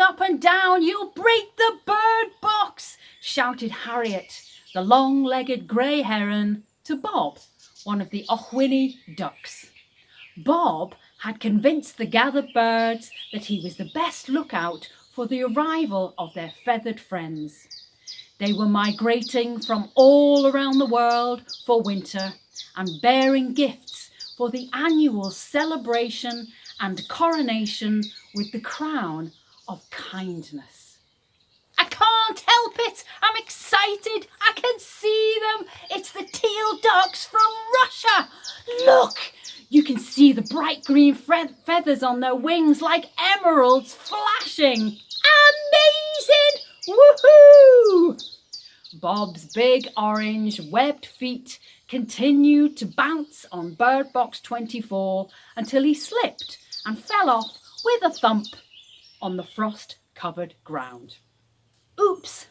up and down, you'll break the bird box, shouted Harriet, the long-legged grey heron, to Bob, one of the Ochwinnay ducks. Bob had convinced the gathered birds that he was the best lookout for the arrival of their feathered friends. They were migrating from all around the world for winter and bearing gifts for the annual celebration and coronation with the crown of kindness. I can't help it. I'm excited. I can see them. It's the teal ducks from Russia. Look, you can see the bright green feathers on their wings like emeralds flashing. Amazing! Woohoo! Bob's big orange webbed feet continued to bounce on bird box 24 until he slipped and fell off with a thump on the frost-covered ground. Oops,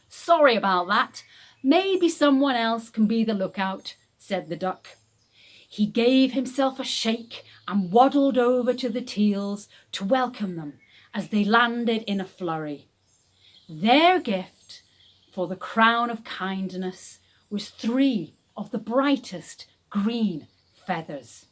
sorry about that. Maybe someone else can be the lookout, said the duck. He gave himself a shake and waddled over to the teals to welcome them as they landed in a flurry. Their gift for the crown of kindness was 3 of the brightest green feathers.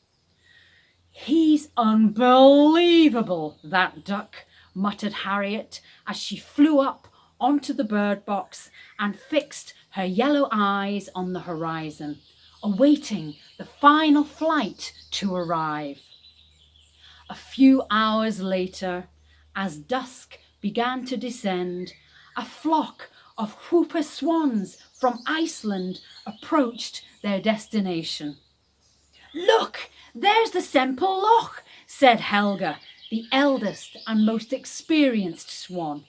He's unbelievable, that duck, muttered Harriet as she flew up onto the bird box and fixed her yellow eyes on the horizon, awaiting the final flight to arrive. A few hours later, as dusk began to descend, a flock of whooper swans from Iceland approached their destination. Look, there's the Semple Loch, said Helga, the eldest and most experienced swan,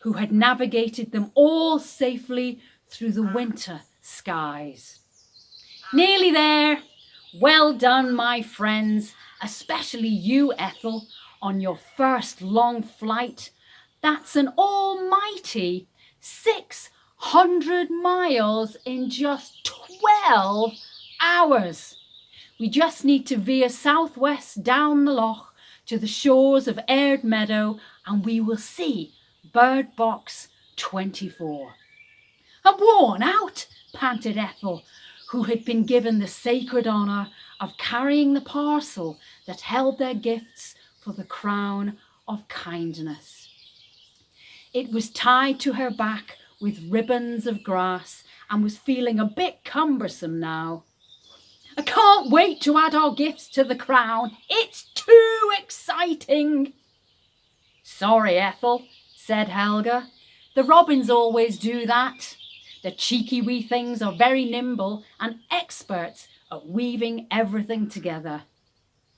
who had navigated them all safely through the winter skies. Nearly there. Well done, my friends, especially you, Ethel, on your first long flight. That's an almighty 600 miles in just 12 hours. We just need to veer southwest down the loch to the shores of Aird Meadow and we will see bird box 24. I'm worn out, panted Ethel, who had been given the sacred honour of carrying the parcel that held their gifts for the crown of kindness. It was tied to her back with ribbons of grass and was feeling a bit cumbersome now. I can't wait to add our gifts to the crown. It's too exciting. Sorry, Ethel, said Helga. The robins always do that. The cheeky wee things are very nimble and experts at weaving everything together.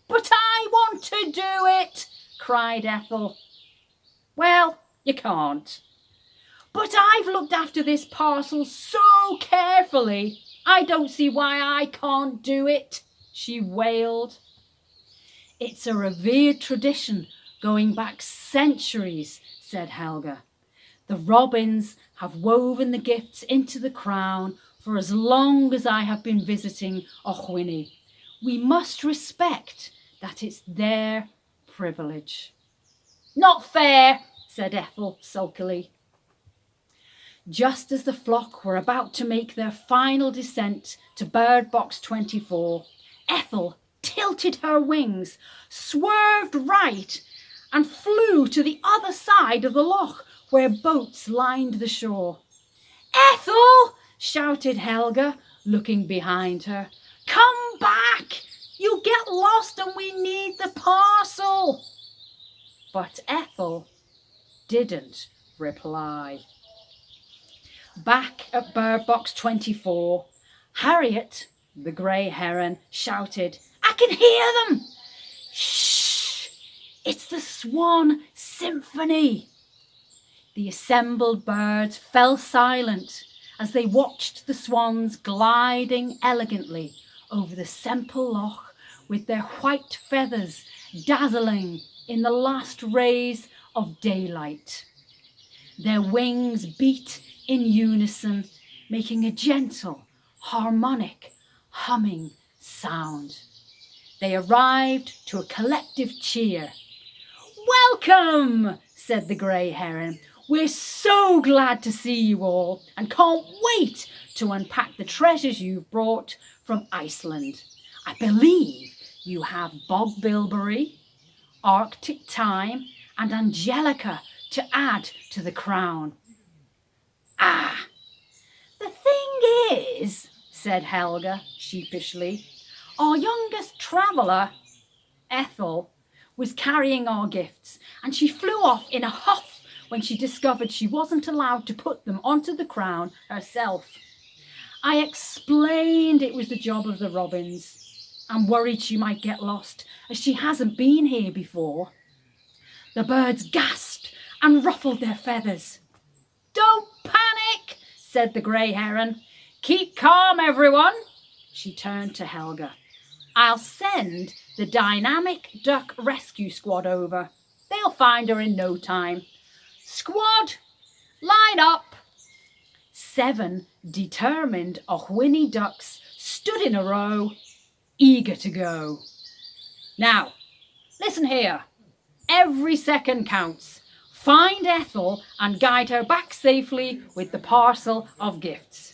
But I want to do it, cried Ethel. Well, you can't. But I've looked after this parcel so carefully. I don't see why I can't do it, she wailed. It's a revered tradition going back centuries, said Helga. The robins have woven the gifts into the crown for as long as I have been visiting Ochwinnay. We must respect that it's their privilege. Not fair, said Ethel sulkily. Just as the flock were about to make their final descent to bird box 24, Ethel tilted her wings, swerved right, and flew to the other side of the loch where boats lined the shore. Ethel, shouted Helga, looking behind her. Come back! You'll get lost and we need the parcel. But Ethel didn't reply. Back at bird box 24, Harriet, the grey heron, shouted, I can hear them! Shh! It's the Swan Symphony! The assembled birds fell silent as they watched the swans gliding elegantly over the Semple Loch with their white feathers dazzling in the last rays of daylight. Their wings beat in unison, making a gentle, harmonic, humming sound. They arrived to a collective cheer. Welcome, said the grey heron. "We're so glad to see you all and can't wait to unpack the treasures you've brought from Iceland. I believe you have bog bilberry, Arctic thyme and angelica to add to the crown." "Ah, the thing is," said Helga sheepishly, "our youngest traveller, Ethel, was carrying our gifts and she flew off in a huff when she discovered she wasn't allowed to put them onto the crown herself. I explained it was the job of the robins. I'm worried she might get lost as she hasn't been here before." The birds gasped and ruffled their feathers. "Don't panic," said the grey heron. "Keep calm, everyone." She turned to Helga. "I'll send the dynamic duck rescue squad over. They'll find her in no time. Squad, line up." 7 determined Ochwinnay ducks stood in a row, eager to go. "Now, listen here. Every second counts. Find Ethel and guide her back safely with the parcel of gifts."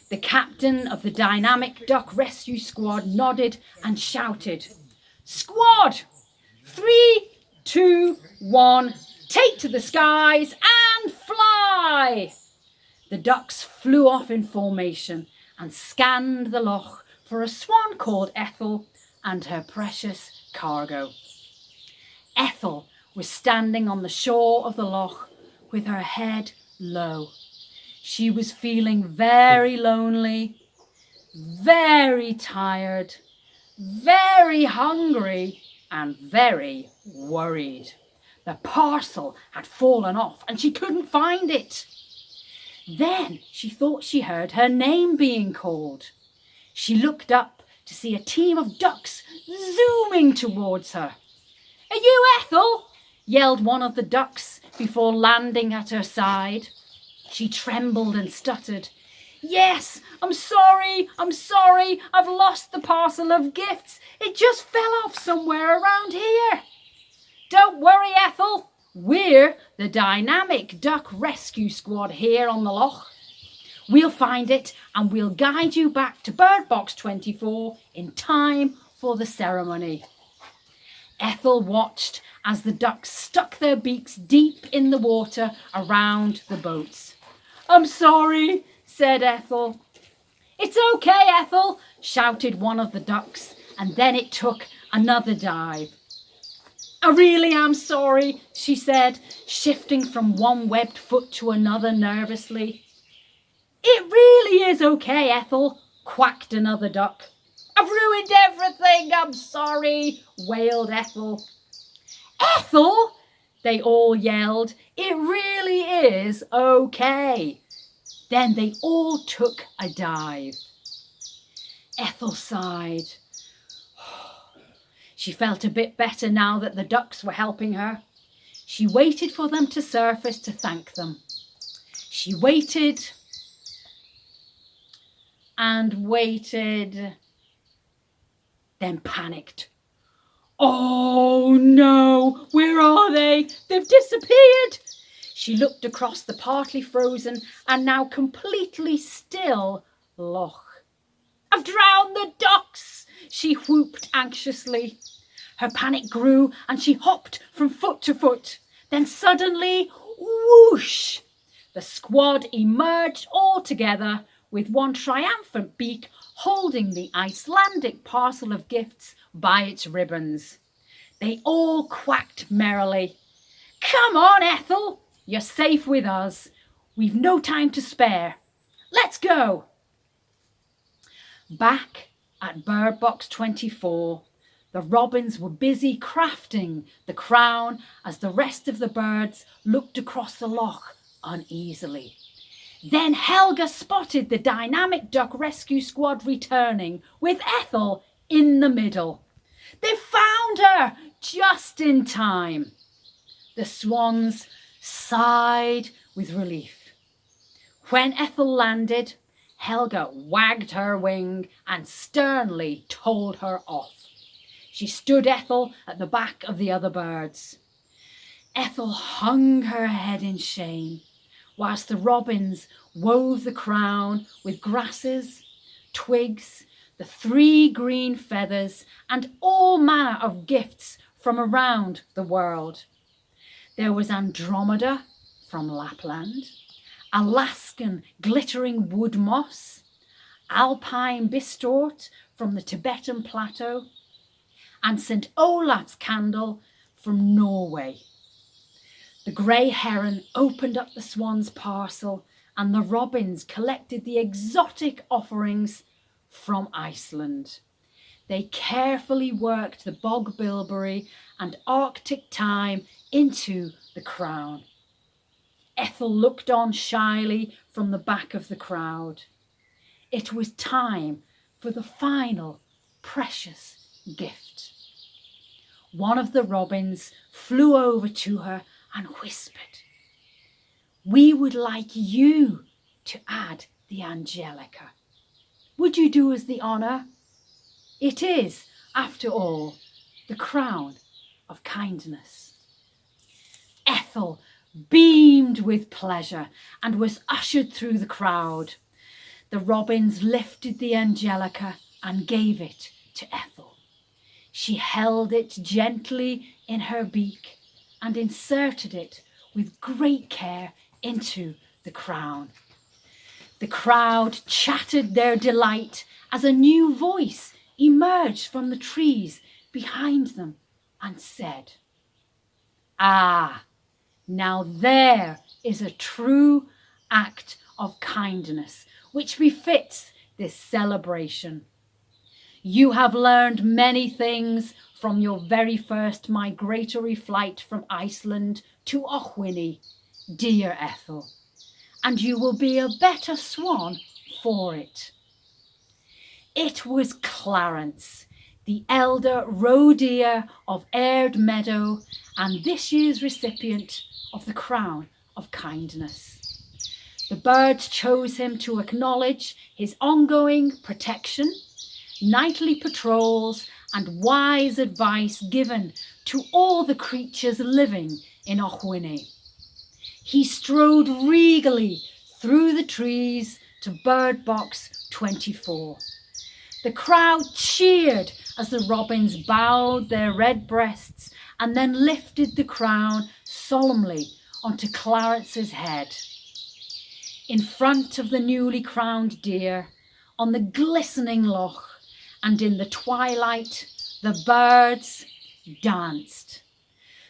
The captain of the dynamic duck rescue squad nodded and shouted, "Squad, 3, 2, 1, take to the skies and fly." The ducks flew off in formation and scanned the loch for a swan called Ethel and her precious cargo. Ethel was standing on the shore of the loch with her head low. She was feeling very lonely, very tired, very hungry, and very worried. The parcel had fallen off and she couldn't find it. Then she thought she heard her name being called. She looked up to see a team of ducks zooming towards her. "Are you Ethel?" yelled one of the ducks before landing at her side. She trembled and stuttered. "Yes, I'm sorry, I've lost the parcel of gifts. It just fell off somewhere around here." "Don't worry, Ethel. We're the dynamic duck rescue squad here on the loch. We'll find it and we'll guide you back to bird box 24 in time for the ceremony." Ethel watched as the ducks stuck their beaks deep in the water around the boats. "I'm sorry," said Ethel. "It's okay, Ethel," shouted one of the ducks, and then it took another dive. "I really am sorry," she said, shifting from one webbed foot to another nervously. "It really is okay, Ethel," quacked another duck. "I've ruined everything, I'm sorry," wailed Ethel. "Ethel!" they all yelled. "It really is okay." Then they all took a dive. Ethel sighed. She felt a bit better now that the ducks were helping her. She waited for them to surface to thank them. She waited and waited, then panicked. "Oh no, where are they? They've disappeared." She looked across the partly frozen and now completely still loch. "I've drowned the ducks," she whooped anxiously. Her panic grew and she hopped from foot to foot. Then suddenly, whoosh! The squad emerged all together with one triumphant beak holding the Icelandic parcel of gifts by its ribbons. They all quacked merrily. "Come on, Ethel, you're safe with us. We've no time to spare. Let's go." Back at bird box 24, the robins were busy crafting the crown as the rest of the birds looked across the loch uneasily. Then Helga spotted the dynamic duck rescue squad returning with Ethel in the middle. They found her just in time. The swans sighed with relief. When Ethel landed, Helga wagged her wing and sternly told her off. She stood Ethel at the back of the other birds. Ethel hung her head in shame, whilst the robins wove the crown with grasses, twigs, the 3 green feathers, and all manner of gifts from around the world. There was Andromeda from Lapland, Alaskan glittering wood moss, Alpine bistort from the Tibetan plateau, and St. Olaf's candle from Norway. The grey heron opened up the swan's parcel, and the robins collected the exotic offerings from Iceland. They carefully worked the bog bilberry and Arctic thyme into the crown. Ethel looked on shyly from the back of the crowd. It was time for the final precious gift. One of the robins flew over to her and whispered, "We would like you to add the Angelica. Would you do us the honour? It is, after all, the crown of kindness." Ethel beamed with pleasure and was ushered through the crowd. The robins lifted the Angelica and gave it to Ethel. She held it gently in her beak and inserted it with great care into the crown. The crowd chattered their delight as a new voice emerged from the trees behind them and said, "Ah, now there is a true act of kindness which befits this celebration. You have learned many things from your very first migratory flight from Iceland to Ochwinnay, dear Ethel, and you will be a better swan for it." It was Clarence, the elder roe deer of Aird Meadow and this year's recipient of the Crown of Kindness. The birds chose him to acknowledge his ongoing protection, nightly patrols, and wise advice given to all the creatures living in Ochwinnay. He strode regally through the trees to bird box 24. The crowd cheered as the robins bowed their red breasts and then lifted the crown solemnly onto Clarence's head. In front of the newly crowned deer, on the glistening loch, and in the twilight, the birds danced.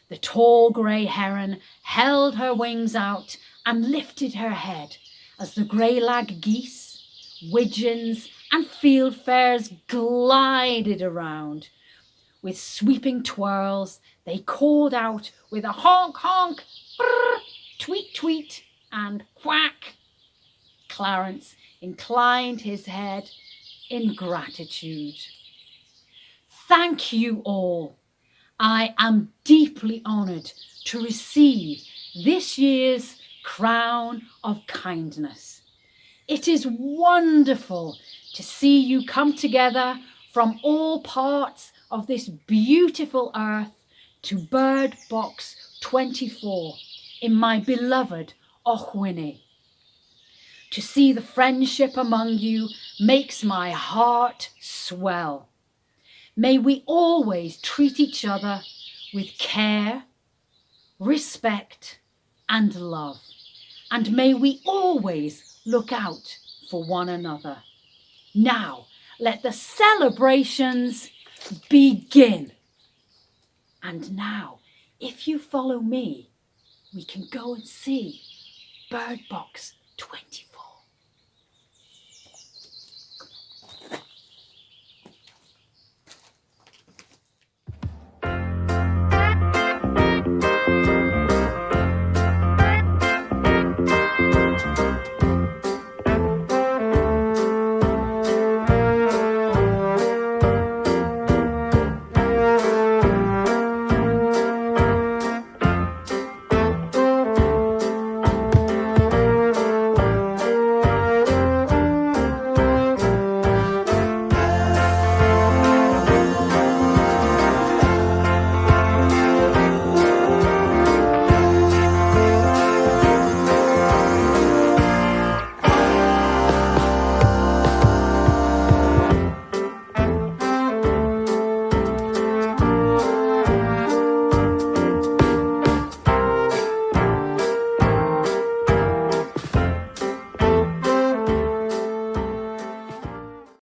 The tall grey heron held her wings out and lifted her head as the greylag geese, widgeons, and fieldfares glided around. With sweeping twirls, they called out with a honk honk, brr, tweet tweet, and quack. Clarence inclined his head in gratitude. Thank you all. I am deeply honoured to receive this year's Crown of Kindness. It is wonderful to see you come together from all parts of this beautiful earth to Bird Box 24 in my beloved Ochwinnay. To see the friendship among you makes my heart swell. May we always treat each other with care, respect, and love. And may we always look out for one another. Now, let the celebrations begin. And now, if you follow me, we can go and see Bird Box 24.